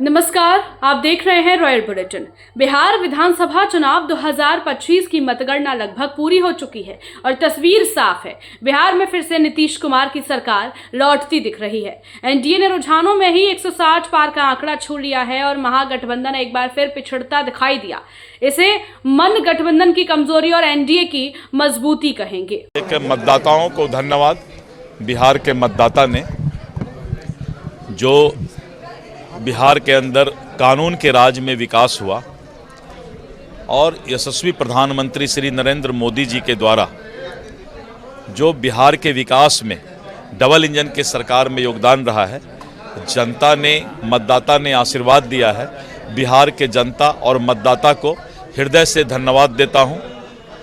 नमस्कार, आप देख रहे हैं रॉयल बुलेटिन। बिहार विधानसभा चुनाव 2025 की मतगणना लगभग पूरी हो चुकी है और तस्वीर साफ है। बिहार में फिर से नीतीश कुमार की सरकार लौटती दिख रही है। एनडीए ने रुझानों में ही 160 पार का आंकड़ा छू लिया है और महागठबंधन एक बार फिर पिछड़ता दिखाई दिया। इसे मन गठबंधन की कमजोरी और एनडीए की मजबूती कहेंगे। मतदाताओं को धन्यवाद। बिहार के मतदाता ने जो बिहार के अंदर कानून के राज में विकास हुआ और यशस्वी प्रधानमंत्री श्री नरेंद्र मोदी जी के द्वारा जो बिहार के विकास में डबल इंजन के सरकार में योगदान रहा है, जनता ने, मतदाता ने आशीर्वाद दिया है। बिहार के जनता और मतदाता को हृदय से धन्यवाद देता हूं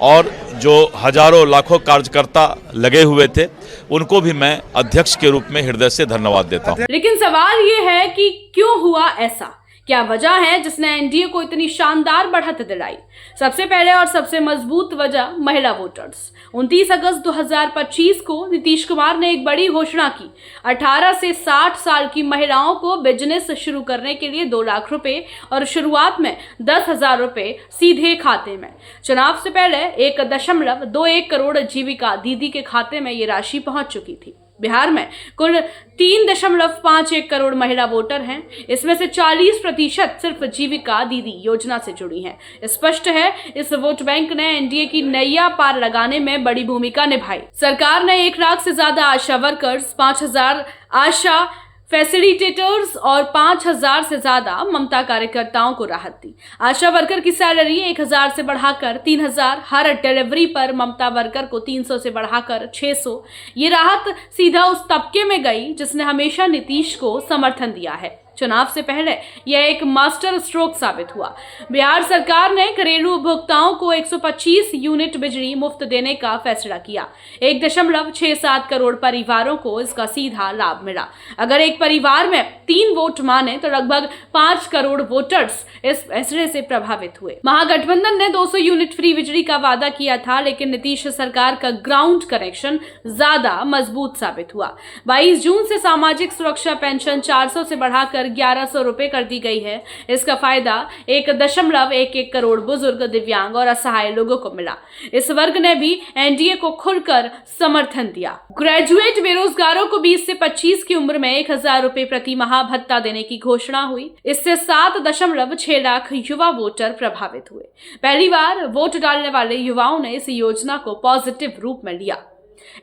और जो हजारों लाखों कार्यकर्ता लगे हुए थे उनको भी मैं अध्यक्ष के रूप में हृदय से धन्यवाद देता हूं। लेकिन सवाल ये है कि क्यों हुआ ऐसा? क्या वजह है जिसने एनडीए को इतनी शानदार बढ़त दिलाई? सबसे पहले और सबसे मजबूत वजह महिला वोटर्स। 29 अगस्त 2025 को नीतीश कुमार ने एक बड़ी घोषणा की। 18 से 60 साल की महिलाओं को बिजनेस शुरू करने के लिए 2 लाख रुपए और शुरुआत में 10,000 रुपए सीधे खाते में। चुनाव से पहले 1.21 करोड़ जीविका दीदी के खाते में ये राशि पहुंच चुकी थी। बिहार में कुल 3.51 करोड़ महिला वोटर हैं। इसमें से 40% सिर्फ जीविका दीदी योजना से जुड़ी हैं। स्पष्ट है, इस वोट बैंक ने एनडीए की नैया पार लगाने में बड़ी भूमिका निभाई। सरकार ने 1 लाख से ज्यादा आशा वर्कर्स, 5,000 आशा फैसिलिटेटर्स और 5,000 से ज्यादा ममता कार्यकर्ताओं को राहत दी। आशा वर्कर की सैलरी 1,000 से बढ़ाकर 3,000, हर डिलीवरी पर ममता वर्कर को 300 से बढ़ाकर 600। ये राहत सीधा उस तबके में गई जिसने हमेशा नीतीश को समर्थन दिया है। चुनाव से पहले यह एक मास्टर स्ट्रोक साबित हुआ। बिहार सरकार ने घरेलू उपभोक्ताओं को 125 यूनिट बिजली मुफ्त देने का फैसला किया। 1.67 करोड़ परिवारों को इसका सीधा लाभ मिला। अगर एक परिवार में 3 वोट माने तो लगभग 5 करोड़ वोटर्स इस फैसले से प्रभावित हुए। महागठबंधन ने 200 यूनिट फ्री बिजली का वादा किया था, लेकिन नीतीश सरकार का ग्राउंड कनेक्शन ज्यादा मजबूत साबित हुआ। 22 जून से सामाजिक सुरक्षा पेंशन 400 से बढ़ाकर 1,100 रुपए कर दी गई है। इसका फायदा 1.11 करोड़ बुजुर्ग, दिव्यांग और असहाय लोगों को मिला। इस वर्ग ने भी एनडीए को खुलकर समर्थन दिया। ग्रेजुएट बेरोजगारों को 20 से 25 की उम्र में 1,000 रुपए प्रति माह भत्ता देने की घोषणा हुई। इससे 7.6 लाख युवा वोटर प्रभावित हुए। पहली बार वोट डालने वाले युवाओं ने इस योजना को पॉजिटिव रूप में लिया।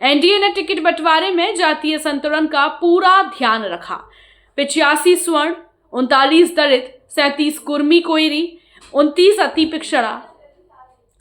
एनडीए ने टिकट बंटवारे में जातीय संतुलन का पूरा ध्यान रखा। 85 स्वर्ण, 39 दलित, 37 कुर्मी कोयरी, 29 अति पिछड़ा,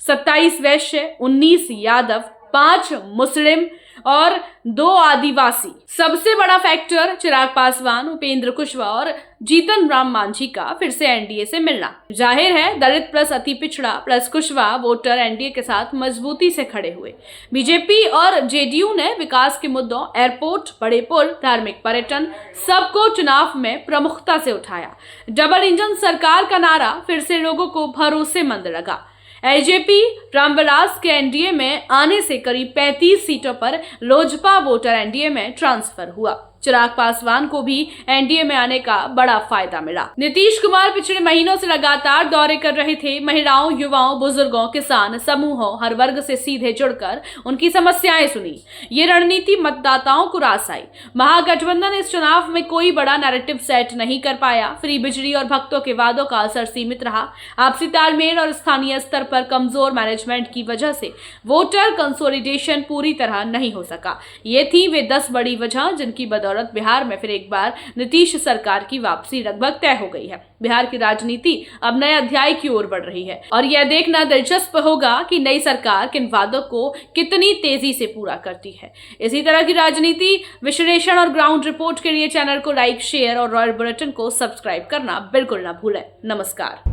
27 वैश्य, 19 यादव, 5 मुस्लिम और 2 आदिवासी। सबसे बड़ा फैक्टर चिराग पासवान, उपेंद्र कुशवाहा और जीतन राम मांझी का फिर से एनडीए से मिलना। जाहिर है, दलित प्लस अति पिछड़ा प्लस कुशवाहा वोटर एनडीए के साथ मजबूती से खड़े हुए। बीजेपी और जेडीयू ने विकास के मुद्दों, एयरपोर्ट, बड़े पुल, धार्मिक पर्यटन सबको चुनाव में प्रमुखता से उठाया। डबल इंजन सरकार का नारा फिर से लोगों को भरोसेमंद लगा। एलजेपी रामविलास के एनडीए में आने से करीब 35 सीटों पर लोजपा वोटर एनडीए में ट्रांसफर हुआ। चिराग पासवान को भी एनडीए में आने का बड़ा फायदा मिला। नीतीश कुमार पिछले महीनों से लगातार दौरे कर रहे थे। महिलाओं, युवाओं, बुजुर्गों, किसान, समूहों, हर वर्ग से सीधे जुड़कर उनकी समस्याएं सुनी। ये रणनीति मतदाताओं को रास आई। महागठबंधन इस चुनाव में कोई बड़ा नैरेटिव सेट नहीं कर पाया। फ्री बिजली और भक्तों के वादों का असर सीमित रहा। आपसी तालमेल और स्थानीय स्तर पर कमजोर मैनेजमेंट की वजह से वोटर कंसोलिडेशन पूरी तरह नहीं हो सका। ये थी वे 10 बड़ी वजह जिनकी बदौलत बिहार में फिर एक बार नीतीश सरकार की वापसी लगभग तय हो गई है। बिहार की राजनीति अब नए अध्याय की ओर बढ़ रही है और यह देखना दिलचस्प होगा कि नई सरकार किन वादों को कितनी तेजी से पूरा करती है। इसी तरह की राजनीति विश्लेषण और ग्राउंड रिपोर्ट के लिए चैनल को लाइक, शेयर और रॉयल बुलेटिन को सब्सक्राइब करना बिल्कुल ना भूलें। नमस्कार।